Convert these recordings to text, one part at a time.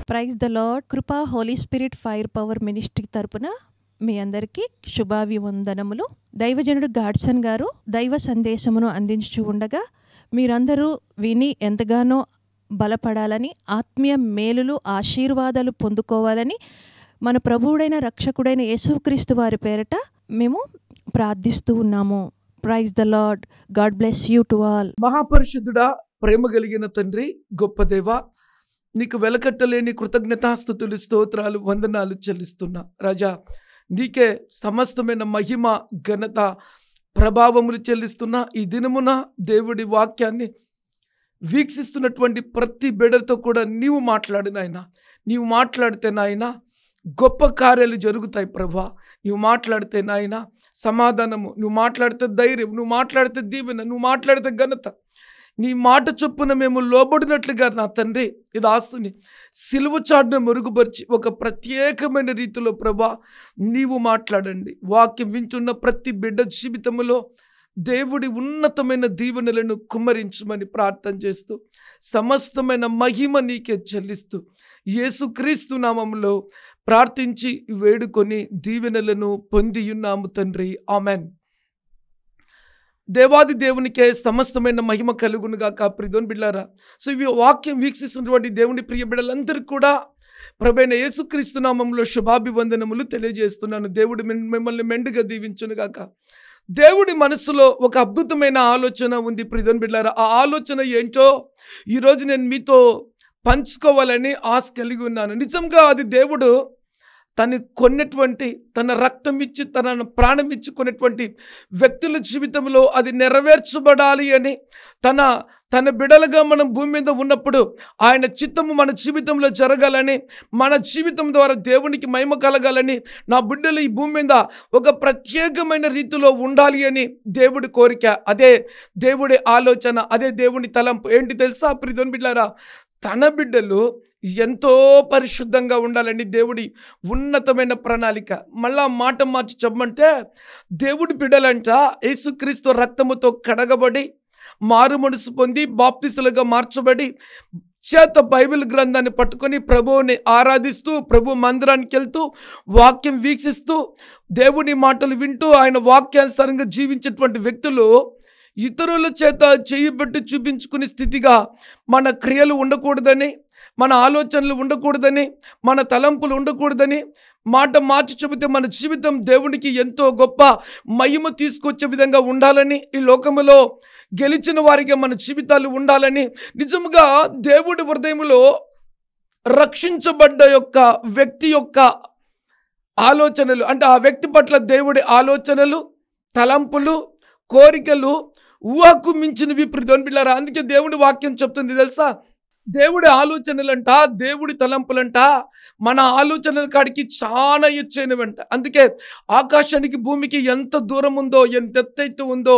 Praise the Lord. Krupa Holy Spirit Fire Power Ministry తరపున మీ అందరికీ శుభాభివందనములు. దైవజనుడు గాడ్సన్ గారు దైవ సందేశమును అందించు ఉండగా మీరందరూ విని ఎంతగానో బలపడాలని, ఆత్మీయ మేలులు ఆశీర్వాదాలు పొందుకోవాలని మన ప్రభువుడైన రక్షకుడైన యేసుక్రీస్తు వారి పేరట మేము ప్రార్థిస్తూ ఉన్నాము. Praise the Lord. God bless you to all. మహాపరిశుద్ధుడా, ప్రేమ కలిగిన తండ్రి, గొప్ప దేవా, నీకు వెలకట్టలేని కృతజ్ఞతాస్తుతులు, స్తోత్రాలు, వందనాలు చెల్లిస్తున్నా. రాజా, నీకే సమస్తమైన మహిమ, ఘనత, ప్రభావములు చెల్లిస్తున్నా. ఈ దినమున దేవుడి వాక్యాన్ని వీక్షిస్తున్నటువంటి ప్రతి బిడ్డతో కూడా నీవు మాట్లాడు నాయనా. నీవు మాట్లాడితే నాయన గొప్ప కార్యాలు జరుగుతాయి ప్రభా. నువ్వు మాట్లాడితే నాయన సమాధానము, నువ్వు మాట్లాడితే ధైర్యం, నువ్వు మాట్లాడితే దీవెన, నువ్వు మాట్లాడితే ఘనత. నీ మాట చొప్పున మేము లోబడినట్లుగా నా తండ్రి ఇది ఆస్తుని సిలువ చాటున మెరుగుపరిచి ఒక ప్రత్యేకమైన రీతిలో ప్రభా నీవు మాట్లాడండి. వాక్యం వింటున్న ప్రతి బిడ్డ జీవితంలో దేవుడి ఉన్నతమైన దీవెనలను కుమ్మరించమని ప్రార్థన చేస్తూ సమస్తమైన మహిమ నీకే చెల్లిస్తూ యేసుక్రీస్తు నామములో ప్రార్థించి వేడుకొని దీవెనలను పొందియున్నాము తండ్రి. ఆమెన్. దేవాది దేవునికే సమస్తమైన మహిమ కలుగునుగాక. ప్రియదేవుని బిడ్డలారా, సో ఇవి వాక్యం వీక్షిస్తున్నటువంటి దేవుని ప్రియ బిడ్డలందరికీ కూడా ప్రభువైన యేసుక్రీస్తు నామములో శుభాభివందనములు తెలియజేస్తున్నాను. దేవుడు మిమ్మల్ని మెండుగా దీవించునుగాక. దేవుడి మనసులో ఒక అద్భుతమైన ఆలోచన ఉంది ప్రియదేవుని బిడ్డలారా. ఆ ఆలోచన ఏంటో ఈరోజు నేను మీతో పంచుకోవాలని ఆశ కలిగి ఉన్నాను. నిజంగా అది దేవుడు తను కొన్నటువంటి, తన రక్తం ఇచ్చి, తన ప్రాణం ఇచ్చి కొన్నటువంటి వ్యక్తుల జీవితంలో అది నెరవేర్చబడాలి అని, తన బిడలుగా మనం భూమి మీద ఉన్నప్పుడు ఆయన చిత్తము మన జీవితంలో జరగాలని, మన జీవితం ద్వారా దేవునికి మహిమ కలగాలని, నా బిడ్డలు ఈ భూమి మీద ఒక ప్రత్యేకమైన రీతిలో ఉండాలి అని దేవుడి కోరిక. అదే దేవుడి ఆలోచన, అదే దేవుని తలంపు. ఏంటి తెలుసా ప్రియదేవుని బిడ్డలారా? తన బిడ్డలు ఎంతో పరిశుద్ధంగా ఉండాలని దేవుడి ఉన్నతమైన ప్రణాళిక. మళ్ళా మాట మార్చి చెప్పమంటే, దేవుడి బిడ్డలంట యేసుక్రీస్తు రక్తముతో కడగబడి, మారు మనసు పొంది, బాప్తిసులుగా మార్చబడి, చేత బైబిల్ గ్రంథాన్ని పట్టుకొని ప్రభువుని ఆరాధిస్తూ, ప్రభు మందిరానికి వెళ్తూ, వాక్యం వీక్షిస్తూ, దేవుని మాటలు వింటూ, ఆయన వాక్యానుసారంగా జీవించేటువంటి వ్యక్తులు ఇతరుల చేత చేయబెట్టి చూపించుకునే స్థితిగా మన క్రియలు ఉండకూడదని, మన ఆలోచనలు ఉండకూడదని, మన తలంపులు ఉండకూడదని, మాట మార్చి చెబితే మన జీవితం దేవునికి ఎంతో గొప్ప మహిమ తీసుకొచ్చే విధంగా ఉండాలని, ఈ లోకములో గెలిచిన వారిగా మన జీవితాలు ఉండాలని, నిజంగా దేవుడి హృదయంలో రక్షించబడ్డ వ్యక్తి యొక్క ఆలోచనలు, అంటే ఆ వ్యక్తి పట్ల దేవుడి ఆలోచనలు, తలంపులు, కోరికలు ఊహకు మించినవి ప్రియదేవుని బిడ్డలారా. అందుకే దేవుడి వాక్యం చెప్తుంది తెలుసా, దేవుడి ఆలోచనలంట, దేవుడి తలంపులంట మన ఆలోచనల కాడికి చాలా ఎచ్చైనవంట. అందుకే ఆకాశానికి భూమికి ఎంత దూరం ఉందో, ఎంత ఎత్తైతే ఉందో,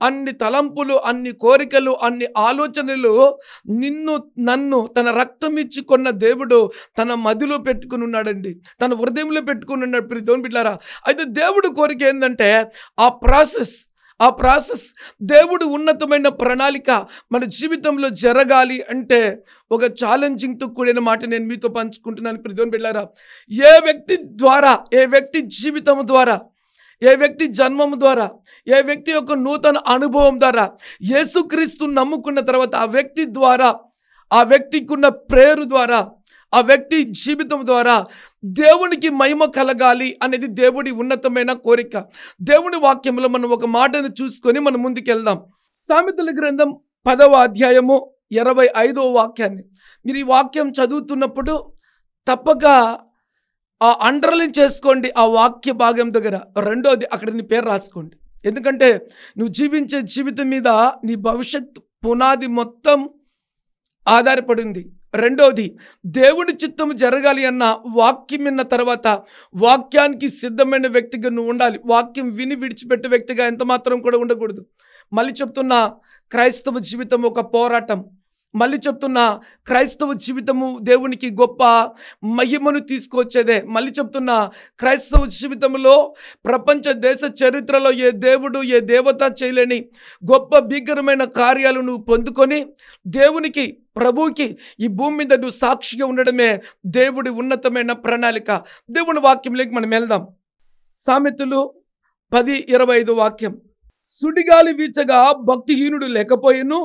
అన్ని తలంపులు, అన్ని కోరికలు, అన్ని ఆలోచనలు నిన్ను నన్ను తన రక్తం ఇచ్చి కొన్న దేవుడు తన మదిలో పెట్టుకుని ఉన్నాడండి, తన హృదయంలో పెట్టుకుని ఉన్నాడు ప్రియదేవుని బిడ్డలారా. అయితే దేవుడి కోరిక ఏంటంటే ఆ ప్రాసెస్ దేవుడు ఉన్నతమైన ప్రణాళిక మన జీవితంలో జరగాలి అంటే ఒక ఛాలెంజింగ్తో కూడిన మాట నేను మీతో పంచుకుంటున్నాను ప్రియదేవుని బిడ్డలారా. ఏ వ్యక్తి ద్వారా, ఏ వ్యక్తి జీవితం ద్వారా, ఏ వ్యక్తి జన్మం ద్వారా, ఏ వ్యక్తి యొక్క నూతన అనుభవం ద్వారా యేసుక్రీస్తు నమ్ముకున్న తర్వాత ఆ వ్యక్తి ద్వారా, ఆ వ్యక్తికి ఉన్న ప్రేరు ద్వారా, ఆ వ్యక్తి జీవితం ద్వారా దేవునికి మహిమ కలగాలి అనేది దేవుడి ఉన్నతమైన కోరిక. దేవుని వాక్యంలో మనం ఒక మాటను చూసుకొని మనం ముందుకెళ్దాం. సామెతల గ్రంథం 10వ అధ్యాయము 25వ వాక్యాన్ని మీరు ఈ వాక్యం చదువుతున్నప్పుడు తప్పక అండర్లైన్ చేసుకోండి. ఆ వాక్య భాగం దగ్గర రెండోది అక్కడ నీ పేరు రాసుకోండి. ఎందుకంటే నువ్వు జీవించే జీవితం మీద నీ భవిష్యత్ పునాది మొత్తం ఆధారపడింది. రెండోది, దేవుని చిత్తం జరగాలి అన్న వాక్యం విన్న తర్వాత వాక్యానికి సిద్ధమైన వ్యక్తిగా నువ్వు ఉండాలి. వాక్యం విని విడిచిపెట్టే వ్యక్తిగా ఎంత మాత్రం కూడా ఉండకూడదు. మళ్ళీ చెప్తున్నా, క్రైస్తవ జీవితం ఒక పోరాటం, మళ్ళీ చెప్తున్నా, క్రైస్తవ జీవితము దేవునికి గొప్ప మహిమను తీసుకొచ్చేదే. మళ్ళీ చెప్తున్నా, క్రైస్తవ జీవితంలో ప్రపంచ దేశ చరిత్రలో ఏ దేవుడు ఏ దేవత చేయలేని గొప్ప భీకరమైన కార్యాలు నువ్వు పొందుకొని దేవునికి ప్రభువుకి ఈ భూమి మీద నువ్వు సాక్షిగా ఉండడమే దేవుడి ఉన్నతమైన ప్రణాళిక. దేవుని వాక్యంలోకి మనం వెళ్దాం. సామెతలు 10:25 వాక్యం. సుడిగాలి వీచగా భక్తిహీనుడు లేకపోయిను,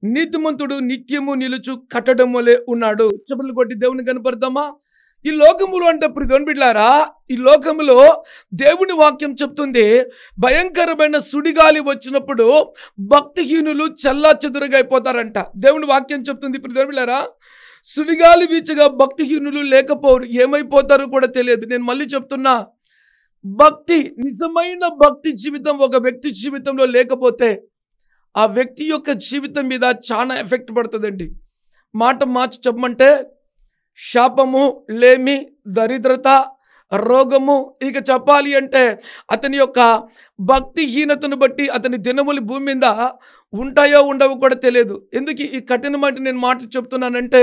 నీతిమంతుడు నిత్యము నిలుచు కట్టడం వలె ఉన్నాడు. చెప్పులు కొట్టి దేవుని కనపడతామా? ఈ లోకములో అంటే ప్రియమైన బిడ్డలారా, ఈ లోకములో దేవుని వాక్యం చెప్తుంది, భయంకరమైన సుడిగాలి వచ్చినప్పుడు భక్తిహీనులు చల్లా చెదురుగా అయిపోతారంట. దేవుని వాక్యం చెప్తుంది ప్రియమైన బిడ్డలారా, సుడిగాలి వీచగా భక్తిహీనులు లేకపోరు, ఏమైపోతారో కూడా తెలియదు. నేను మళ్ళీ చెప్తున్నా, భక్తి, నిజమైన భక్తి జీవితం ఒక వ్యక్తి జీవితంలో లేకపోతే ఆ వ్యక్తి యొక్క జీవితం మీద చాలా ఎఫెక్ట్ పడుతుందండి. మాట మార్చి చెప్పమంటే శాపము, లేమి, దరిద్రత, రోగము, ఇక చెప్పాలి అంటే అతని యొక్క భక్తిహీనతను బట్టి అతని దినములు భూమి మీద ఉంటాయో ఉండవో కూడా తెలియదు. ఎందుకు ఈ కఠినమైన నేను మాట చెప్తున్నానంటే,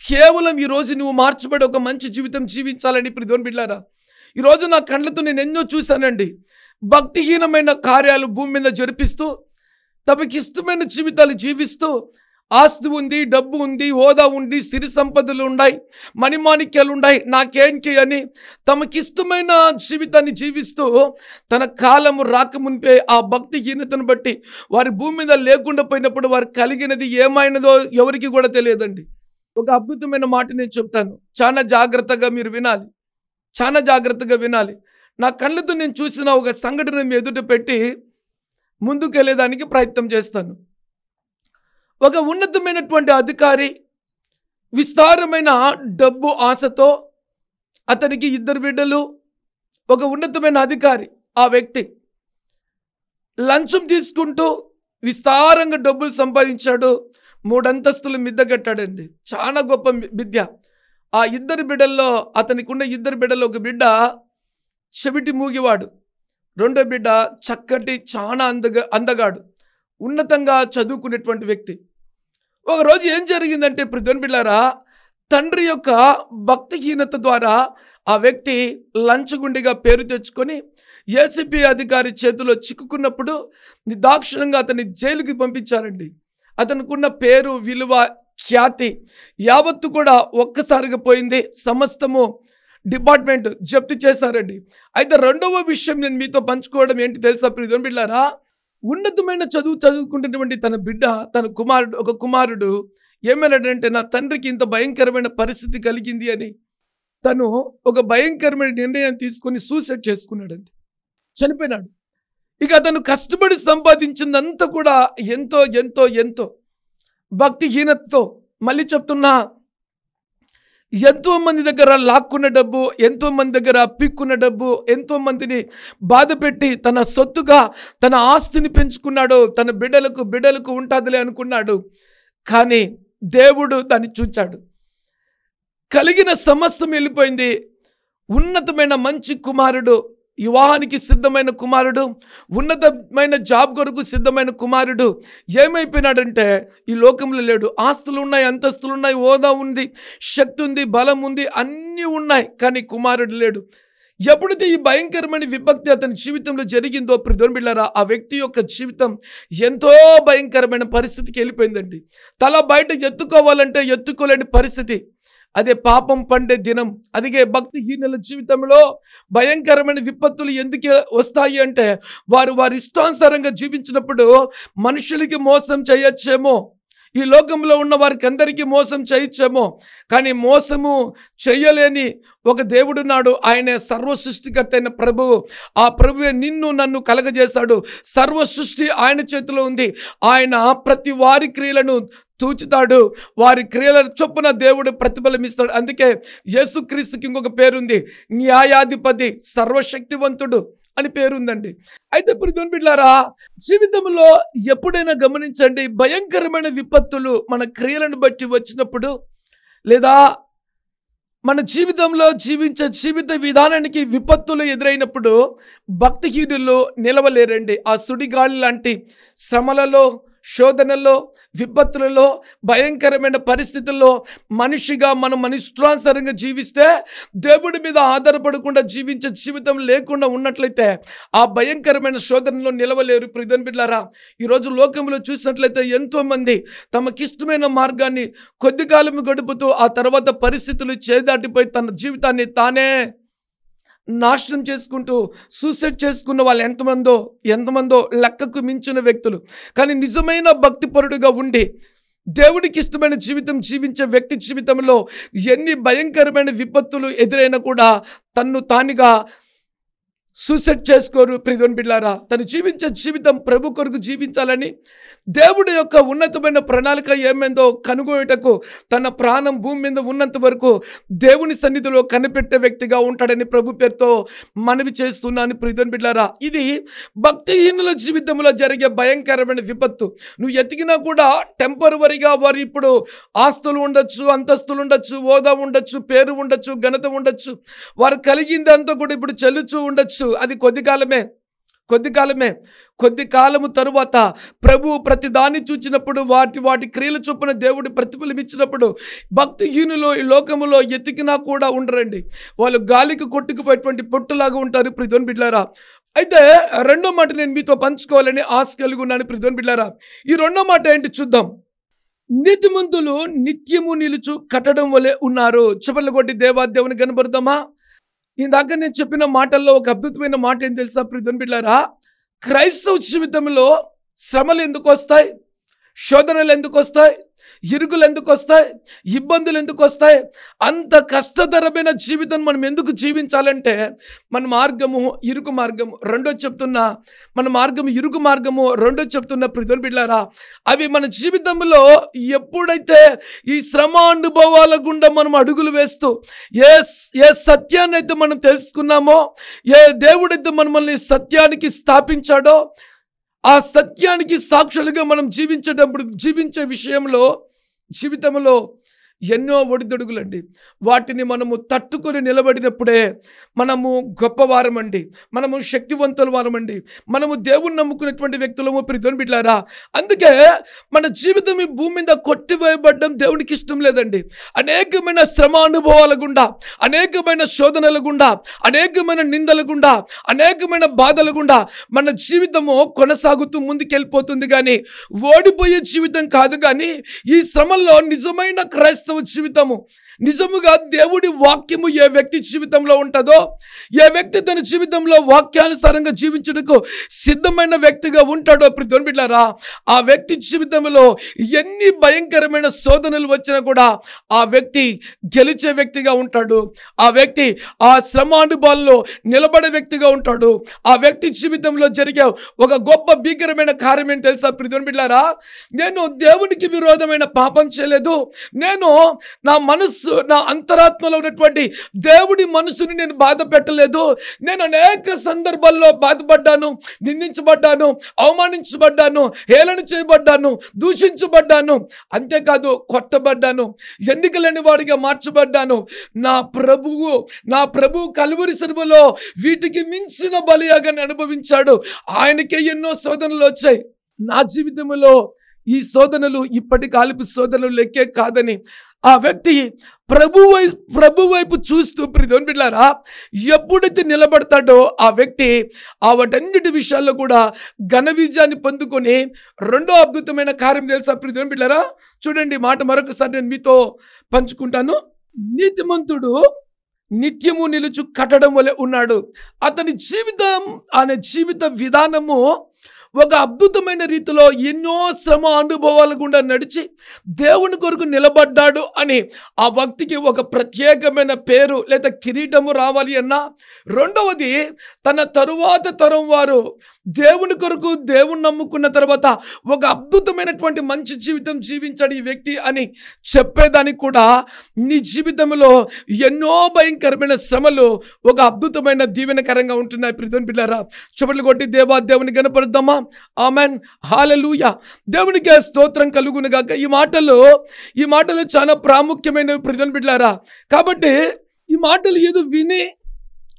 కేవలం ఈరోజు నువ్వు మార్చబడి ఒక మంచి జీవితం జీవించాలని ప్రియమైన బిడ్డలారా, ఈరోజు నా కళ్ళతో నేను ఎన్నో చూశానండి. భక్తిహీనమైన కార్యాలు భూమి మీద జరిపిస్తూ తమకి ఇష్టమైన జీవితాలు జీవిస్తూ, ఆస్తి ఉంది, డబ్బు ఉంది, హోదా ఉంది, సిరి సంపదలు ఉన్నాయి, మణిమాణిక్యాలు ఉన్నాయి, నాకేంటి అని తమకిష్టమైన జీవితాన్ని జీవిస్తూ తన కాలము రాకమునిపే ఆ భక్తిహీనతను బట్టి వారి భూమి మీద లేకుండా పోయినప్పుడు వారు కలిగినది ఏమైనదో ఎవరికి కూడా తెలియదండి. ఒక అద్భుతమైన మాట నేను చెప్తాను, చాలా జాగ్రత్తగా మీరు వినాలి, చాలా జాగ్రత్తగా వినాలి. నా కళ్ళతో నేను చూసిన ఒక సంఘటన మీ ఎదుట పెట్టి ముందుకు వెళ్ళేదానికి ప్రయత్నం చేస్తాను. ఒక ఉన్నతమైనటువంటి అధికారి విస్తారమైన డబ్బు ఆశతో, అతనికి 2 బిడ్డలు, ఒక ఉన్నతమైన అధికారి. ఆ వ్యక్తి లంచం తీసుకుంటూ విస్తారంగా డబ్బులు సంపాదించాడు. 3 అంతస్తులు మిద్ద కట్టాడండి. చాలా గొప్ప విద్య. ఆ 2 బిడ్డల్లో, అతనికి ఉన్న 2 బిడ్డల్లో ఒక బిడ్డ చెవిటి మూగివాడు, రెండో బిడ్డ చక్కటి చాలా అందగాడు, ఉన్నతంగా చదువుకునేటువంటి వ్యక్తి. ఒకరోజు ఏం జరిగిందంటే ప్రియమైన బిడ్డలారా, తండ్రి యొక్క భక్తిహీనత ద్వారా ఆ వ్యక్తి లంచగుండిగా పేరు తెచ్చుకొని ఏసీపీ అధికారి చేతిలో చిక్కుకున్నప్పుడు నిర్దాక్షిణ్యంగా అతన్ని జైలుకి పంపించారండి. అతనుకున్న పేరు, విలువ, ఖ్యాతి యావత్తు కూడా ఒక్కసారిగా పోయింది. సమస్తము డిపార్ట్మెంట్ జప్తు చేశారండి. అయితే రెండవ విషయం నేను మీతో పంచుకోవడం ఏంటి తెలుసా ప్రియమైన బిడ్డలారా, ఉన్నతమైన చదువుకుంటున్నటువంటి తన బిడ్డ, తన కుమారుడు ఏమన్నాడంటే, నా తండ్రికి ఇంత భయంకరమైన పరిస్థితి కలిగింది అని తను ఒక భయంకరమైన నిర్ణయం తీసుకొని సూసైడ్ చేసుకున్నాడండి, చనిపోయినాడు. ఇక అతను కష్టపడి సంపాదించిందంతా కూడా ఎంతో ఎంతో ఎంతో భక్తిహీనతతో, మళ్ళీ చెప్తున్నా, ఎంతో మంది దగ్గర లాక్కున్న డబ్బు, ఎంతో మంది దగ్గర పిక్కున్న డబ్బు, ఎంతో మందిని బాధ పెట్టి తన సొత్తుగా తన ఆస్తిని పెంచుకున్నాడు. తన బిడ్డలకు ఉంటుందిలే అనుకున్నాడు. కానీ దేవుడు దాన్ని చూచాడు. కలిగిన సమస్తం వెళ్ళిపోయింది. ఉన్నతమైన మంచి కుమారుడు, వివాహానికి సిద్ధమైన కుమారుడు, ఉన్నతమైన జాబ్ కొరకు సిద్ధమైన కుమారుడు ఏమైపోయినాడంటే ఈ లోకంలో లేడు. ఆస్తులు ఉన్నాయి, అంతస్తులు ఉన్నాయి, హోదా ఉంది, శక్తి ఉంది, బలం ఉంది, అన్నీ ఉన్నాయి, కానీ కుమారుడు లేడు. ఎప్పుడైతే ఈ భయంకరమైన విభక్తి అతని జీవితంలో జరిగిందో ప్రియమైన బిడ్డలారా, ఆ వ్యక్తి యొక్క జీవితం ఎంతో భయంకరమైన పరిస్థితికి వెళ్ళిపోయిందండి. తల బయట ఎత్తుకోవాలంటే ఎత్తుకోలేని పరిస్థితి. అదే పాపం పండే దినం. అదిగే భక్తిహీనుల జీవితంలో భయంకరమైన విపత్తులు ఎందుకు వస్తాయి అంటే, వారి ఇష్టానుసారంగా జీవించినప్పుడు మనుషులకి మోసం చేయొచ్చేమో, ఈ లోకంలో ఉన్న వారికి అందరికీ మోసం చేయొచ్చేమో, కానీ మోసము చేయలేని ఒక దేవుడున్నాడు. ఆయనే సర్వ సృష్టికర్త అయిన ప్రభువు. ఆ ప్రభువే నిన్ను నన్ను కలగజేశాడు. సర్వ సృష్టి ఆయన చేతిలో ఉంది. ఆయన ప్రతి వారి క్రియలను తూచుతాడు. వారి క్రియల చొప్పున దేవుడు ప్రతిఫలం ఇస్తాడు. అందుకే యేసుక్రీస్తుకి ఇంకొక పేరుంది, న్యాయాధిపతి, సర్వశక్తివంతుడు అని పేరుందండి. అయితే ప్రియమైన బిడ్డలారా, జీవితంలో ఎప్పుడైనా గమనించండి, భయంకరమైన విపత్తులు మన క్రియలను బట్టి వచ్చినప్పుడు, లేదా మన జీవితంలో జీవించే జీవిత విధానానికి విపత్తులు ఎదురైనప్పుడు భక్తిహీనులు నిలవలేరండి. ఆ సుడిగాలి లాంటి శ్రమలలో, శోధనలో, విపత్తులలో, భయంకరమైన పరిస్థితుల్లో మనిషిగా మనం మన ఇష్టానుసారంగా జీవిస్తే, దేవుడి మీద ఆధారపడకుండా జీవించే జీవితం లేకుండా ఉన్నట్లయితే ఆ భయంకరమైన శోధనలో నిలవలేరు. ప్రియమైన బిడ్డలారా, ఈరోజు లోకంలో చూసినట్లయితే ఎంతోమంది తమకిష్టమైన మార్గాన్ని కొద్ది కాలం గడుపుతూ ఆ తర్వాత పరిస్థితులు చేదాటిపోయి తన జీవితాన్ని తానే నాశనం చేసుకుంటూ సూసైడ్ చేసుకున్న వాళ్ళు ఎంతమందో లెక్కకు మించిన వ్యక్తులు. కానీ నిజమైన భక్తిపరుడుగా ఉండి దేవుడికి ఇష్టమైన జీవితం జీవించే వ్యక్తి జీవితంలో ఎన్ని భయంకరమైన విపత్తులు ఎదురైనా కూడా తన్ను తానుగా సూసైడ్ చేసుకోరు. ప్రియమైన బిడ్డలారా, తను జీవించే జీవితం ప్రభు కొరకు జీవించాలని దేవుడి యొక్క ఉన్నతమైన ప్రణాళిక ఏమైందో కనుగొనేటకు తన ప్రాణం భూమి మీద ఉన్నంత వరకు దేవుని సన్నిధిలో కనిపెట్టే వ్యక్తిగా ఉంటాడని ప్రభు పేరుతో మనవి చేస్తున్నాను. ప్రియమైన బిడ్డలారా, ఇది భక్తిహీనుల జీవితంలో జరిగే భయంకరమైన విపత్తు. నువ్వు ఎతికినా కూడా టెంపరవరీగా వారు ఇప్పుడు ఆస్తులు ఉండొచ్చు, అంతస్తులు ఉండొచ్చు, హోదా ఉండొచ్చు, పేరు ఉండొచ్చు, ఘనత ఉండొచ్చు, వారు కలిగిందంతా కూడా ఇప్పుడు చెల్లుచూ ఉండొచ్చు. అది కొద్ది కాలము తరువాత ప్రభు ప్రతి దాన్ని చూచినప్పుడు వాటి క్రియల చొప్పున దేవుడు ప్రతిఫలం ఇచ్చినప్పుడు భక్తిహీనులు ఈ లోకములో ఎతికినా కూడా ఉండరండి. వాళ్ళు గాలికి కొట్టుకుపోయేటువంటి పొట్టులాగా ఉంటారు. ప్రియమైన బిడ్డలారా, అయితే రెండో మాట నేను మీతో పంచుకోవాలని ఆశ కలిగి ఉన్నాను. ప్రియమైన బిడ్డలారా, ఈ రెండో మాట ఏంటి చూద్దాం. నీతిమంతులు నిత్యము నిలుచు కట్టడం వలె ఉన్నారు. చప్పట్లు కొట్టి దేవుని కనబడదామా? ఇందాక నేను చెప్పిన మాటల్లో ఒక అద్భుతమైన మాట ఏం తెలుసా ప్రియమైన బిడ్డలారా? క్రైస్తవ జీవితంలో శ్రమలు ఎందుకు వస్తాయి, శోధనలు ఎందుకు వస్తాయి, ఇరుకులు ఎందుకు వస్తాయి, ఇబ్బందులు ఎందుకు వస్తాయి? అంత కష్టతరమైన జీవితం మనం ఎందుకు జీవించాలంటే మన మార్గము ఇరుకు మార్గము రెండో చెప్తున్నా, ప్రియమైన బిడ్డలారా, అవి మన జీవితంలో ఎప్పుడైతే ఈ శ్రమ అనుభవాల గుండా మనం అడుగులు వేస్తూ ఏ సత్యాన్ని అయితే మనం తెలుసుకున్నామో, ఏ దేవుడైతే మనల్ని సత్యానికి స్థాపించాడో ఆ సత్యానికి సాక్షులుగా మనం జీవించే విషయంలో జీవితంలో ఎన్నో ఒడిదొడుగులండి. వాటిని మనము తట్టుకొని నిలబడినప్పుడే మనము గొప్పవారమండి, మనము శక్తివంతుల వారమండి, మనము దేవుని నమ్ముకునేటువంటి వ్యక్తులము. ప్రియమైన బిడ్డలారా, అందుకే మన జీవితం ఈ భూమి మీద కొట్టివేయబడ్డం దేవునికి ఇష్టం లేదండి. అనేకమైన శ్రమ అనుభవాల గుండా, అనేకమైన శోధనల గుండా, అనేకమైన నిందల గుండా, అనేకమైన బాధల గుండా మన జీవితము కొనసాగుతూ ముందుకెళ్ళిపోతుంది. కానీ ఓడిపోయే జీవితం కాదు. కానీ ఈ శ్రమల్లో నిజమైన క్రైస్తవ జీవితము, నిజముగా దేవుడి వాక్యము ఏ వ్యక్తి జీవితంలో ఉంటుందో, ఏ వ్యక్తి తన జీవితంలో వాక్యానుసారంగా జీవించడానికి సిద్ధమైన వ్యక్తిగా ఉంటాడో ప్రియమైన బిడ్డలారా, ఆ వ్యక్తి జీవితంలో ఎన్ని భయంకరమైన శోధనలు వచ్చినా కూడా ఆ వ్యక్తి గెలిచే వ్యక్తిగా ఉంటాడు. ఆ వ్యక్తి ఆ శ్రమానుభవాల్లో నిలబడే వ్యక్తిగా ఉంటాడు. ఆ వ్యక్తి జీవితంలో జరిగే ఒక గొప్ప భీకరమైన కార్యం ఏంటి తెలుసా ప్రియమైన బిడ్డలారా? నేను దేవునికి విరోధమైన పాపం చేయలేదు, నేను నా మనస్సు, నా అంతరాత్మలో ఉన్నటువంటి దేవుడి మనసుని నేను బాధ పెట్టలేదు. నేను అనేక సందర్భాల్లో బాధపడ్డాను, నిందించబడ్డాను, అవమానించబడ్డాను, హేళన చేయబడ్డాను, దూషించబడ్డాను, అంతేకాదు కొట్టబడ్డాను, ఎన్నికలేని వాడిగా మార్చబడ్డాను. నా ప్రభువు కల్వరి శిలువలో వీటికి మించిన బలియాగాన్ని అనుభవించాడు. ఆయనకే ఎన్నో శోధనలు వచ్చాయి. నా జీవితంలో ఈ శోధనలు ఇప్పటి కాలపు శోధనలు లెక్కే కాదని ఆ వ్యక్తి ప్రభు వైపు చూస్తూ ప్రియమైన బిడ్డలారా ఎప్పుడైతే నిలబడతాడో ఆ వ్యక్తి ఆ వాటన్నిటి విషయాల్లో కూడా ఘన విజయాన్ని పొందుకొని రెండో అద్భుతమైన కార్యం తెలుసా ప్రియమైన బిడ్డలారా? చూడండి, మాట మరొకసారి నేను మీతో పంచుకుంటాను. నీతిమంతుడు నిత్యము నిలుచు కట్టడం వలె ఉన్నాడు. అతని జీవిత విధానము ఒక అద్భుతమైన రీతిలో ఎన్నో శ్రమ అనుభవాల గుండా నడిచి దేవుని కొరకు నిలబడ్డాడు అని ఆ వ్యక్తికి ఒక ప్రత్యేకమైన పేరు లేదా కిరీటము రావాలి అన్నా, రెండవది తన తరువాత తరం వారు దేవుని కొరకు దేవుని నమ్ముకున్న తర్వాత ఒక అద్భుతమైనటువంటి మంచి జీవితం జీవించాడు ఈ వ్యక్తి అని చెప్పేదానికి కూడా నీ జీవితంలో ఎన్నో భయంకరమైన శ్రమలు ఒక అద్భుతమైన దీవెనకరంగా ఉంటున్నాయి. ప్రియమైన బిడ్డలారా, చప్పట్లు కొట్టి దేవుని గణపరుద్దామా? ఆమెన్, హల్లెలూయా. దేవునికి స్తోత్రం కలుగును గాక. ఈ మాటలు చాలా ప్రాముఖ్యమైనవి ప్రియమైన బిడ్డలారా. కాబట్టి ఈ మాటలు ఏదో విని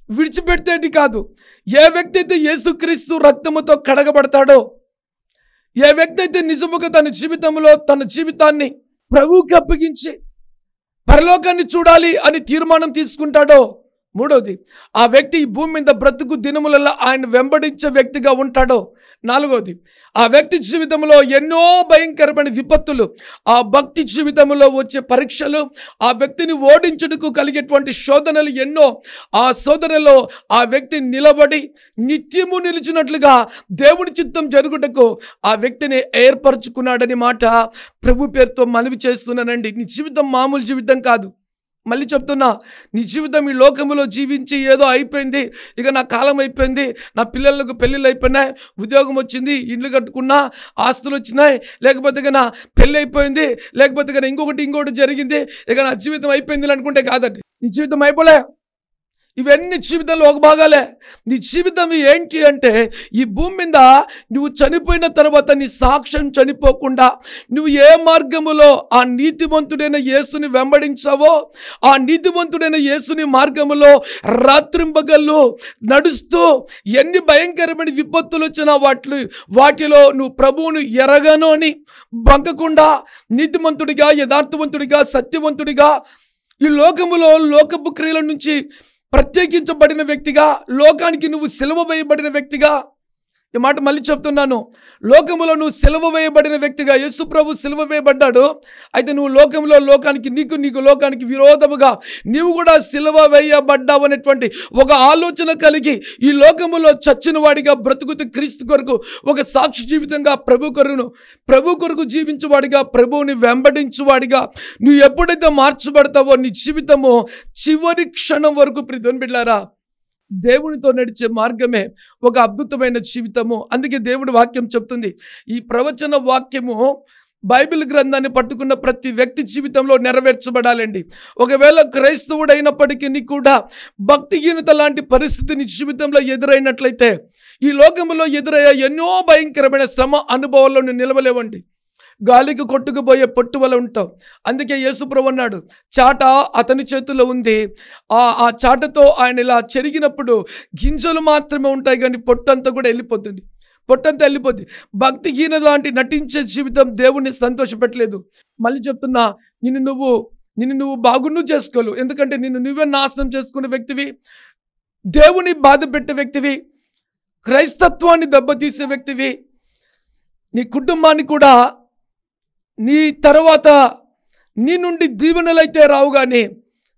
విడిచిపెట్టేది కాదు. ఏ వ్యక్తి అయితే యేసుక్రీస్తు రక్తముతో కడగబడతాడో, ఏ వ్యక్తి అయితే నిజముగా తన జీవితంలో తన జీవితాన్ని ప్రభువుకి అప్పగించి పరలోకాన్ని చూడాలి అని తీర్మానం తీసుకుంటాడో, మూడోది ఆ వ్యక్తి ఈ భూమి మీద బ్రతుకు దినములలో ఆయన వెంబడించే వ్యక్తిగా ఉంటాడో, నాలుగోది ఆ వ్యక్తి జీవితంలో ఎన్నో భయంకరమైన విపత్తులు, ఆ భక్తి జీవితంలో వచ్చే పరీక్షలు, ఆ వ్యక్తిని ఓడించుటకు కలిగేటువంటి శోధనలు ఎన్నో, ఆ శోధనలో ఆ వ్యక్తి నిలబడి నిత్యము నిలిచినట్లుగా దేవుని చిత్తం జరుగుటకు ఆ వ్యక్తిని ఏర్పరచుకున్నాడని మాట ప్రభు పేరుతో మనవి చేస్తున్నానండి. నీ జీవితం మామూలు జీవితం కాదు. మళ్ళీ చెప్తున్నా, నీ జీవితం ఈ లోకంలో జీవించి ఏదో అయిపోయింది, ఇక నా కాలం అయిపోయింది, నా పిల్లలకు పెళ్ళిళ్ళు అయిపోయినాయి, ఉద్యోగం వచ్చింది, ఇండ్లు కట్టుకున్నా, ఆస్తులు వచ్చినాయి, లేకపోతే ఇక నా పెళ్ళి అయిపోయింది, లేకపోతే ఇక ఇంకొకటి జరిగింది, ఇక నా జీవితం అయిపోయింది అనుకుంటే కాదండి. నీ జీవితం అయిపోలే. ఇవన్నీ జీవితంలో ఒక భాగాలే. నీ జీవితం ఏంటి అంటే, ఈ భూమి మీద నువ్వు చనిపోయిన తర్వాత నీ సాక్ష్యం చనిపోకుండా నువ్వు ఏ మార్గములో ఆ నీతివంతుడైన యేసుని వెంబడించావో, ఆ నీతివంతుడైన యేసుని మార్గములో రాత్రింబగళ్ళు నడుస్తూ ఎన్ని భయంకరమైన విపత్తులు వచ్చినా వాటిలో నువ్వు ప్రభువును ఎరగను అని బంకకుండా నీతిమంతుడిగా, యథార్థవంతుడిగా, సత్యవంతుడిగా ఈ లోకములో లోకపు క్రియల నుంచి ప్రత్యేకించబడిన వ్యక్తిగా, లోకానికి నువ్వు సిలువ వేయబడిన వ్యక్తిగా, ఈ మాట మళ్ళీ చెప్తున్నాను, లోకములో నువ్వు సిలువ వేయబడిన వ్యక్తిగా, యేసు ప్రభు సిలువ వేయబడ్డాడు. అయితే నువ్వు లోకంలో లోకానికి నీకు లోకానికి విరోధముగా నీవు కూడా సిలువ వేయబడ్డావు అనేటువంటి ఒక ఆలోచన కలిగి ఈ లోకములో చచ్చిన వాడిగా బ్రతుకుతూ క్రీస్తు కొరకు ఒక సాక్షి జీవితంగా ప్రభు కొరకు జీవించువాడిగా, ప్రభువుని వెంబడించువాడిగా నువ్వు ఎప్పుడైతే మార్చబడతావో నీ జీవితము చివరి క్షణం వరకు ప్రియమైన బిడ్డలారా దేవునితో నడిచే మార్గమే ఒక అద్భుతమైన జీవితము. అందుకే దేవుడి వాక్యం చెప్తుంది, ఈ ప్రవచన వాక్యము బైబిల్ గ్రంథాన్ని పట్టుకున్న ప్రతి వ్యక్తి జీవితంలో నెరవేర్చబడాలండి. ఒకవేళ క్రైస్తవుడైనప్పటికీ కూడా భక్తిహీనత లాంటి పరిస్థితి నీ జీవితంలో ఎదురైనట్లయితే ఈ లోకంలో ఎదురయ్యే ఎన్నో భయంకరమైన శ్రమ అనుభవాల్లో నువ్వు నిలవలేవండి. గాలికి కొట్టుకుపోయే పొట్టు వల్ల ఉంటావు. అందుకే యేసుప్రభు అన్నాడు, చాట అతని చేతిలో ఉంది, ఆ చాటతో ఆయన ఇలా చెరిగినప్పుడు గింజలు మాత్రమే ఉంటాయి, కానీ పొట్టంతా కూడా వెళ్ళిపోతుంది. భక్తిహీన లాంటి నటించే జీవితం దేవుణ్ణి సంతోషపెట్టలేదు. మళ్ళీ చెప్తున్నా, నిన్ను నువ్వు బాగును చేసుకోలేవు. ఎందుకంటే నువ్వే నాశనం చేసుకునే వ్యక్తివి, దేవుని బాధ పెట్టే వ్యక్తివి, క్రైస్తత్వాన్ని దెబ్బతీసే వ్యక్తివి. నీ కుటుంబాన్ని కూడా నీ తర్వాత నీ నుండి దీవెనలైతే రావు, కానీ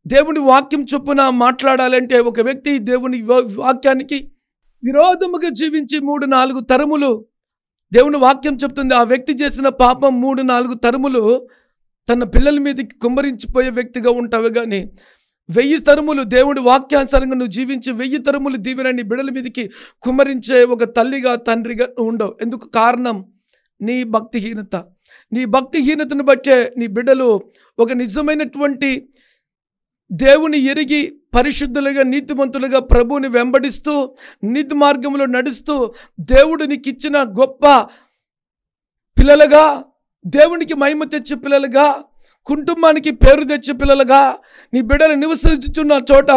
దేవుని వాక్యం చొప్పున మాట్లాడాలంటే ఒక వ్యక్తి దేవుని వాక్యానికి విరోధముగా జీవించి 3-4 తరములు, దేవుని వాక్యం చెప్తుంది ఆ వ్యక్తి చేసిన పాపం 3-4 తరములు తన పిల్లల మీదకి కుమ్మరించిపోయే వ్యక్తిగా ఉంటావు. కానీ 1000 తరములు దేవుడి వాక్యానుసారంగా నువ్వు జీవించి 1000 తరములు దీవెనని బిడ్డల మీదకి కుమ్మరించే ఒక తల్లిగా, తండ్రిగా ఉండవు. ఎందుకు? కారణం నీ భక్తిహీనతను బట్టే నీ బిడ్డలు ఒక నిజమైనటువంటి దేవుని ఎరిగి పరిశుద్ధులుగా, నీతిమంతులుగా ప్రభువుని వెంబడిస్తూ నీతి మార్గంలో నడుస్తూ దేవుడు నీకు ఇచ్చిన గొప్ప పిల్లలుగా, దేవునికి మహిమ తెచ్చే పిల్లలుగా, కుటుంబానికి పేరు తెచ్చే పిల్లలుగా, నీ బిడ్డలు నివసించున్న చోట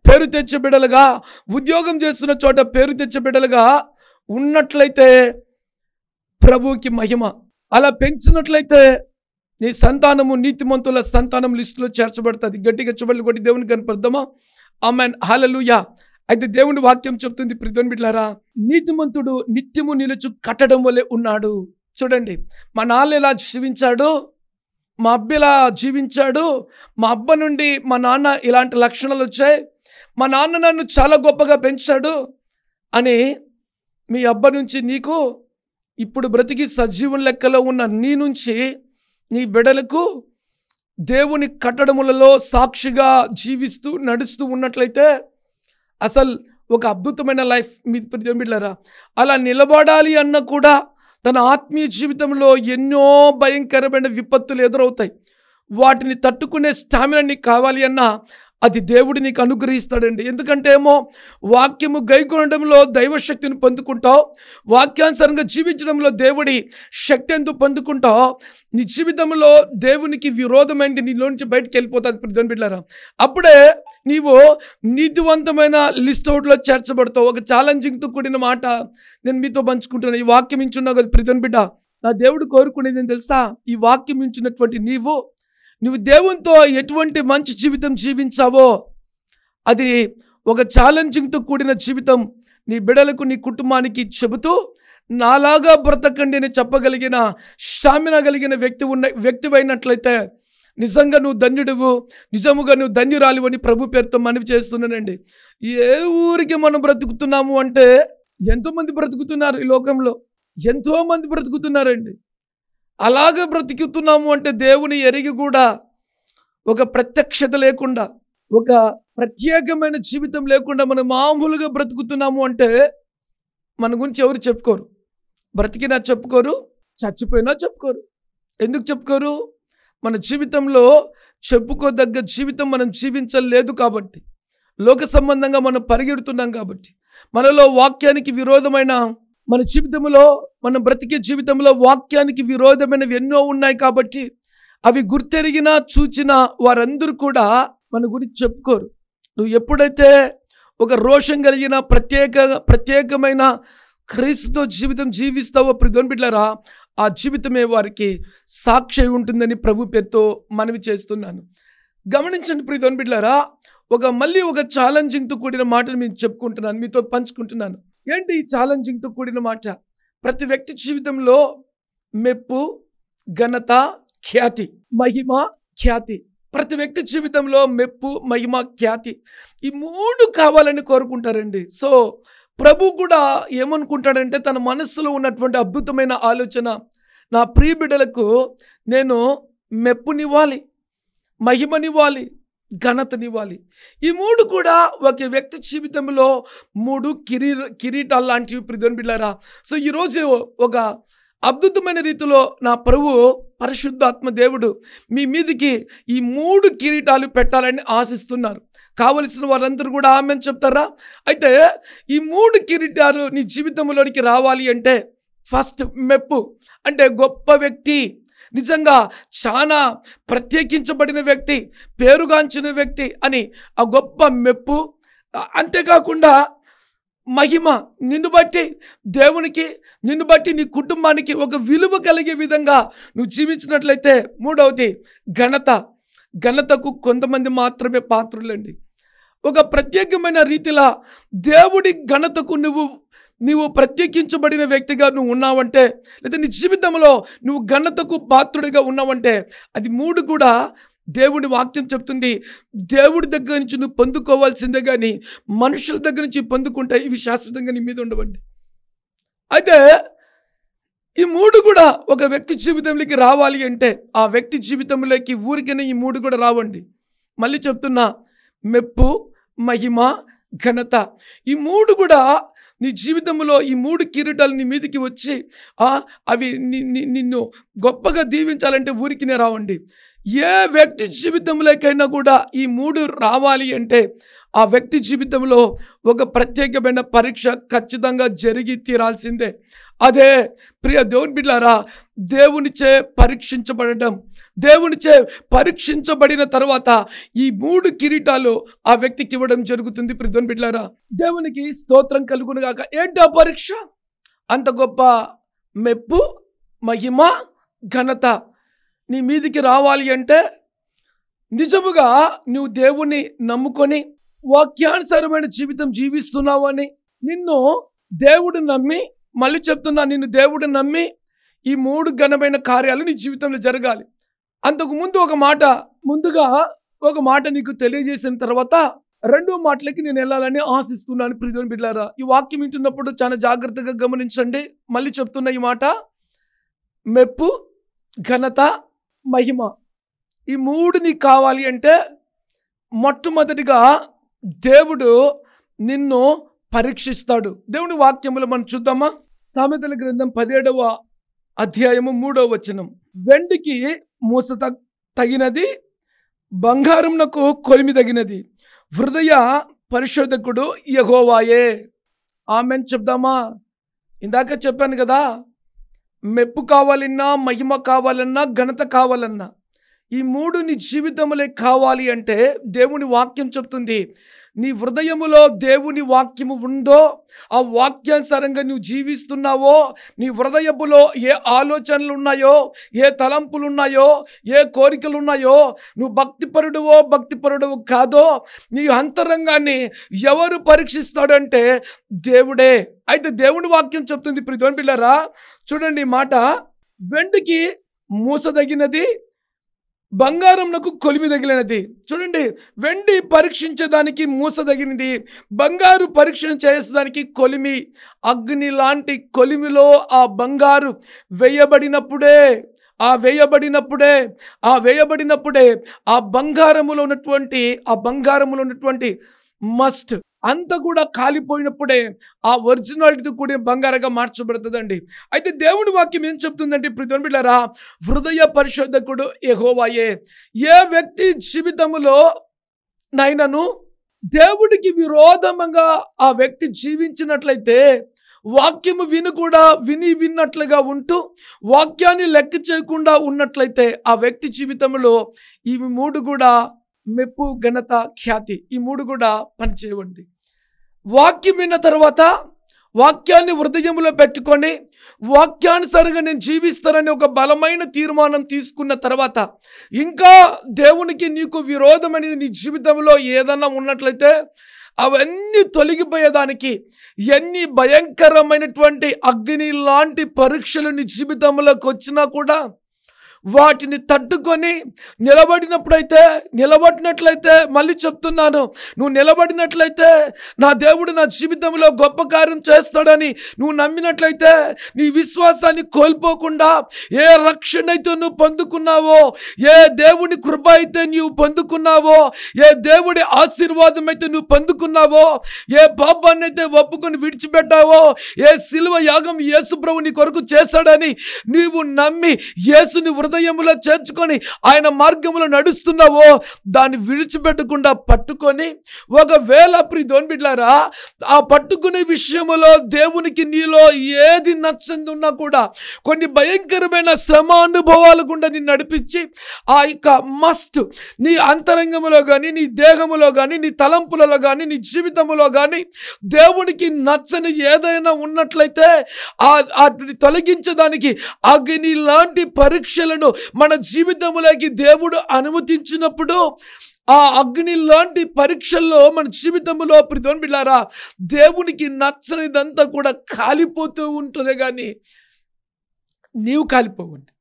పేరు తెచ్చే బిడ్డలుగా, ఉద్యోగం చేస్తున్న చోట పేరు తెచ్చే బిడ్డలుగా ఉన్నట్లయితే ప్రభువుకి మహిమ. అలా పెంచినట్లయితే నీ సంతానము నీతిమంతుల సంతానం లిస్టులో చేర్చబడుతుంది. గట్టిగా చెప్పలు కొట్టి దేవుని కనపడదామా? ఆమేన్, హల్లెలూయా. అయితే దేవుని వాక్యం చెప్తుంది, ప్రియమైన బిడ్డలారా, నీతిమంతుడు నిత్యము నిలుచు కట్టడం వలె ఉన్నాడు. చూడండి, మా నాన్న ఎలా జీవించాడు, మా అబ్బ ఇలా జీవించాడు, మా అబ్బ నుండి మా నాన్న ఇలాంటి లక్షణాలు వచ్చాయి, మా నాన్న నన్ను చాలా గొప్పగా పెంచాడు అని మీ అబ్బ నుంచి నీకు, ఇప్పుడు బ్రతికి సజీవం లెక్కలో ఉన్న నీ నుంచి నీ బిడ్డలకు దేవుని కట్టడములలో సాక్షిగా జీవిస్తూ నడుస్తూ ఉన్నట్లయితే అసలు ఒక అద్భుతమైన లైఫ్ మీ బిడ్డలారా. అలా నిలబడాలి అన్న కూడా తన ఆత్మీయ జీవితంలో ఎన్నో భయంకరమైన విపత్తులు ఎదురవుతాయి. వాటిని తట్టుకునే స్టామినా నీకు కావాలి అన్నా అది దేవుడు నీకు అనుగ్రహిస్తాడండి. ఎందుకంటే ఏమో వాక్యము గైకొనడంలో దైవశక్తిని పొందుకుంటావు, వాక్యానుసారంగా జీవించడంలో దేవుడి శక్తి ఎందుకు పొందుకుంటావు. నీ జీవితంలో దేవునికి విరోధమైంది నీలో నుంచి బయటకు వెళ్ళిపోతుంది ప్రియమైన బిడ్డలారా. అప్పుడే నీవు నీతివంతమైన లిస్ట్ అవుట్లో చేర్చబడతావు. ఒక ఛాలెంజింగ్తో కూడిన మాట నేను మీతో పంచుకుంటున్నాను. ఈ వాక్యం ఇంచున్నావు కదా ప్రియమైన బిడ్డ, నా దేవుడు కోరుకునేది ఏం తెలుసా? ఈ వాక్యం ఇచ్చినటువంటి నువ్వు దేవునితో ఎటువంటి మంచి జీవితం జీవించావో అది ఒక ఛాలెంజింగ్తో కూడిన జీవితం నీ బిడ్డలకు, నీ కుటుంబానికి చెబుతూ నాలాగా బ్రతకండి అని చెప్పగలిగిన స్టామినా కలిగిన వ్యక్తివైనట్లయితే నిజంగా నువ్వు ధన్యుడువు, నిజముగా నువ్వు ధన్యురాలివు అని ప్రభు పేరుతో మనవి చేస్తున్నానండి. ఏ ఊరికి మనం బ్రతుకుతున్నాము అంటే ఎంతోమంది బ్రతుకుతున్నారు ఈ లోకంలో, ఎంతోమంది బ్రతుకుతున్నారండి. అలాగే బ్రతుకుతున్నాము అంటే దేవుని ఎరిగి కూడా ఒక ప్రత్యక్షత లేకుండా, ఒక ప్రత్యేకమైన జీవితం లేకుండా మనం మామూలుగా బ్రతుకుతున్నాము అంటే మన గురించి ఎవరు చెప్పుకోరు. బ్రతికినా చెప్పుకోరు, చచ్చిపోయినా చెప్పుకోరు. ఎందుకు చెప్పుకోరు? మన జీవితంలో చెప్పుకోదగ్గ జీవితం మనం జీవించలేదు కాబట్టి, లోక సంబంధంగా మనం పరిగెడుతున్నాం కాబట్టి, మనలో వాక్యానికి విరోధమైన మన జీవితంలో, మనం బ్రతికే జీవితంలో వాక్యానికి విరోధమైనవి ఎన్నో ఉన్నాయి కాబట్టి అవి గుర్తెరిగినా చూచినా వారందరూ కూడా మన గురించి చెప్పుకోరు. నువ్వు ఎప్పుడైతే ఒక రోషం కలిగిన ప్రత్యేకమైన క్రీస్తుతో జీవితం జీవిస్తావో ప్రియమైన బిడ్డలారా, ఆ జీవితమే వారికి సాక్షి ఉంటుందని ప్రభు పేరుతో మనవి చేస్తున్నాను. గమనించండి ప్రియమైన బిడ్డలారా, మళ్ళీ ఒక ఛాలెంజింగ్తో కూడిన మాటను నేను చెప్పుకుంటున్నాను, మీతో పంచుకుంటున్నాను. ఏంటి ఈ ఛాలెంజింగ్తో కూడిన మాట? ప్రతి వ్యక్తి జీవితంలో మెప్పు, ఘనత, ఖ్యాతి, మహిమ, ఖ్యాతి, ప్రతి వ్యక్తి జీవితంలో మెప్పు, మహిమ, ఖ్యాతి ఈ మూడు కావాలని కోరుకుంటారండి. సో ప్రభు కూడా ఏమనుకుంటాడంటే తన మనస్సులో ఉన్నటువంటి అద్భుతమైన ఆలోచన, నా ప్రియ బిడ్డలకు నేను మెప్పునివ్వాలి, మహిమనివ్వాలి, ఘనతనివ్వాలి. ఈ మూడు కూడా ఒక వ్యక్తి జీవితంలో మూడు కిరీటాలు లాంటివి ప్రియమైన బిడ్డలారా. సో ఈరోజు ఒక అద్భుతమైన రీతిలో నా ప్రభు పరిశుద్ధాత్మ దేవుడు మీ మీదికి ఈ మూడు కిరీటాలు పెట్టాలని ఆశిస్తున్నారు. కావలసిన వారందరూ కూడా ఆమెన్ చెప్తారా? అయితే ఈ మూడు కిరీటాలు నీ జీవితంలోనికి రావాలి అంటే ఫస్ట్ మెప్పు, అంటే గొప్ప వ్యక్తి, నిజంగా చాలా ప్రత్యేకించబడిన వ్యక్తి, పేరుగాంచిన వ్యక్తి అని ఆ గొప్ప మెప్పు. అంతేకాకుండా మహిమ, నిన్ను బట్టి దేవునికి, నిన్ను బట్టి నీ కుటుంబానికి ఒక విలువ కలిగే విధంగా నువ్వు జీవించినట్లయితే మూడవది ఘనతకు కొంతమంది మాత్రమే పాత్రులండి. ఒక ప్రత్యేకమైన రీతిలో దేవుడి ఘనతకు నువ్వు ప్రత్యేకించబడిన వ్యక్తిగా నువ్వు ఉన్నావంటే, లేదా నీ జీవితంలో నువ్వు ఘనతకు పాత్రుడిగా ఉన్నావంటే అది మూడు కూడా దేవుడి వాక్యం చెప్తుంది దేవుడి దగ్గర నుంచి నువ్వు పొందుకోవాల్సిందే కానీ మనుషుల దగ్గర నుంచి పొందుకుంటే ఇవి శాశ్వతంగా నీ మీద ఉండవండి. అయితే ఈ మూడు కూడా ఒక వ్యక్తి జీవితంలోకి రావాలి అంటే ఆ వ్యక్తి జీవితంలోకి ఊరికనే ఈ మూడు కూడా రావండి. మళ్ళీ చెప్తున్నా, మెప్పు, మహిమ, ఘనత ఈ మూడు కూడా నీ జీవితంలో ఈ మూడు కిరీటాలు నీ మీదకి వచ్చి అవి నిన్ను గొప్పగా దీవించాలంటే ఊరికినే రావండి. ఏ వ్యక్తి జీవితంలోకైనా కూడా ఈ మూడు రావాలి అంటే ఆ వ్యక్తి జీవితంలో ఒక ప్రత్యేకమైన పరీక్ష ఖచ్చితంగా జరిగి తీరాల్సిందే. అదే ప్రియ దేవుని బిడ్డలారా, దేవునిచే పరీక్షించబడటం. దేవునిచే పరీక్షించబడిన తర్వాత ఈ మూడు కిరీటాలు ఆ వ్యక్తికి ఇవ్వడం జరుగుతుంది. ప్రియ దేవుని బిడ్డలారా, దేవునికి స్తోత్రం కలుగును గాక. ఏంటి ఆ పరీక్ష? అంత గొప్ప మెప్పు, మహిమ, ఘనత నీ మీదికి రావాలి అంటే నిజముగా నువ్వు దేవుణ్ణి నమ్ముకొని వాక్యానుసారమైన జీవితం జీవిస్తున్నావని, నిన్ను దేవుడు నమ్మి, మళ్ళీ చెప్తున్నా, నిన్ను దేవుడు నమ్మి ఈ మూడు ఘనమైన కార్యాలు నీ జీవితంలో జరగాలి. అంతకు ముందు ముందుగా ఒక మాట నీకు తెలియజేసిన తర్వాత రెండో మాటలకి నేను వెళ్ళాలని ఆశిస్తున్నాను. ప్రియ దేవుని బిడ్డలారా, ఈ వాక్యం వింటున్నప్పుడు చాలా జాగ్రత్తగా గమనించండి. మళ్ళీ చెప్తున్నా ఈ మాట, మెప్పు, ఘనత, మహిమ ఈ మూడు నీకు కావాలి అంటే మొట్టమొదటిగా దేవుడు నిన్ను పరీక్షిస్తాడు. దేవుని వాక్యములు మనం చూద్దామా? సామెతల గ్రంథం 17వ అధ్యాయము 3వ వచనం, వెండికి మూస తగినది, బంగారంనకు కొలిమి తగినది, హృదయ పరిశోధకుడు యెహోవాయే. ఆమెన్ చెప్దామా? ఇందాక చెప్పాను కదా, మెప్పు కావాలన్నా, మహిమ కావాలన్నా, ఘనత కావాలన్నా ఈ మూడు నీ జీవితంలో కావాలి అంటే దేవుని వాక్యం చెప్తుంది, నీ హృదయములో దేవుని వాక్యము ఉందో, ఆ వాక్యానుసారంగా నువ్వు జీవిస్తున్నావో, నీ హృదయములో ఏ ఆలోచనలు ఉన్నాయో, ఏ తలంపులు ఉన్నాయో, ఏ కోరికలు ఉన్నాయో, నువ్వు భక్తిపరుడువో కాదో, నీ అంతరంగాన్ని ఎవరు పరీక్షిస్తాడంటే దేవుడే. అయితే దేవుని వాక్యం చెప్తుంది ప్రియమైన పిల్లరా, చూడండి మాట, వెండికి మూసదగినది, బంగారంనకు కొలిమి తగిలినది. చూడండి, వెండి పరీక్షించేదానికి మూసదగినది, బంగారు పరీక్షణ చేసేదానికి కొలిమి. అగ్ని లాంటి కొలిమిలో ఆ బంగారు వేయబడినప్పుడే ఆ బంగారములో ఉన్నటువంటి మస్ట్ అంతా కూడా కాలిపోయినప్పుడే ఆ ఒరిజినాలిటీ కూడా బంగారంగా మార్చబడుతుందండి. అయితే దేవుని వాక్యం ఏం చెప్తుందంటే ప్రియమైన బిడ్డలారా, హృదయ పరిశోధకుడు యెహోవాయే. ఏ వ్యక్తి జీవితంలో నైనను దేవుడికి విరోధంగా ఆ వ్యక్తి జీవించినట్లయితే, వాక్యము విన్నట్లుగా ఉంటూ వాక్యాన్ని లెక్క చేయకుండా ఉన్నట్లయితే, ఆ వ్యక్తి జీవితంలో ఇవి మూడు కూడా మెప్పు, ఘనత, ఖ్యాతి, ఈ మూడు కూడా పనిచేయండి. వాక్యం విన్న తర్వాత వాక్యాన్ని హృదయంలో పెట్టుకొని వాక్యానుసారంగా నేను జీవిస్తానని ఒక బలమైన తీర్మానం తీసుకున్న తర్వాత, ఇంకా దేవునికి నీకు విరోధం అనేది నీ జీవితంలో ఏదన్నా ఉన్నట్లయితే అవన్నీ తొలగిపోయేదానికి ఎన్ని భయంకరమైనటువంటి అగ్ని లాంటి పరీక్షలు నీ జీవితంలోకి వచ్చినా కూడా వాటిని తట్టుకొని నిలబడినట్లయితే మళ్ళీ చెప్తున్నాను, నువ్వు నిలబడినట్లయితే నా దేవుడు నా జీవితంలో గొప్ప కార్యం చేస్తాడని నువ్వు నమ్మినట్లయితే, నీ విశ్వాసాన్ని కోల్పోకుండా ఏ రక్షణ అయితే నువ్వు పొందుకున్నావో, ఏ దేవుని కృప అయితే నువ్వు పొందుకున్నావో, ఏ దేవుడి ఆశీర్వాదం అయితే నువ్వు పొందుకున్నావో, ఏ పాపాన్ని అయితే ఒప్పుకొని విడిచిపెట్టావో, ఏ శిలువ యాగం యేసు ప్రభు నీ కొరకు చేశాడని నీవు నమ్మి యేసుని హృదయములో చేర్చుకొని ఆయన మార్గములో నడుస్తున్నావో, దాన్ని విడిచిపెట్టకుండా పట్టుకొని, ఒకవేళ ప్రియమైన బిడ్డలారా ఆ పట్టుకునే విషయములో దేవునికి నీలో ఏది నచ్చంది ఉన్నా కూడా కొన్ని భయంకరమైన శ్రమ అనుభవాలు గుండా నిన్ను నడిపించి ఆ యొక్క మస్ట్ నీ అంతరంగములో కానీ, నీ దేహములో కానీ, నీ తలంపులలో కానీ, నీ జీవితములో కానీ దేవునికి నచ్చని ఏదైనా ఉన్నట్లయితే తొలగించడానికి అగ్ని లాంటి పరీక్షలను మన జీవితంలోకి దేవుడు అనుమతించినప్పుడు, ఆ అగ్ని లాంటి పరీక్షల్లో మన జీవితంలో ప్రియమైన బిడ్డలారా దేవునికి నచ్చనిదంతా కూడా కాలిపోతూ ఉంటుంది, కానీ నీవు కాలిపోవండి.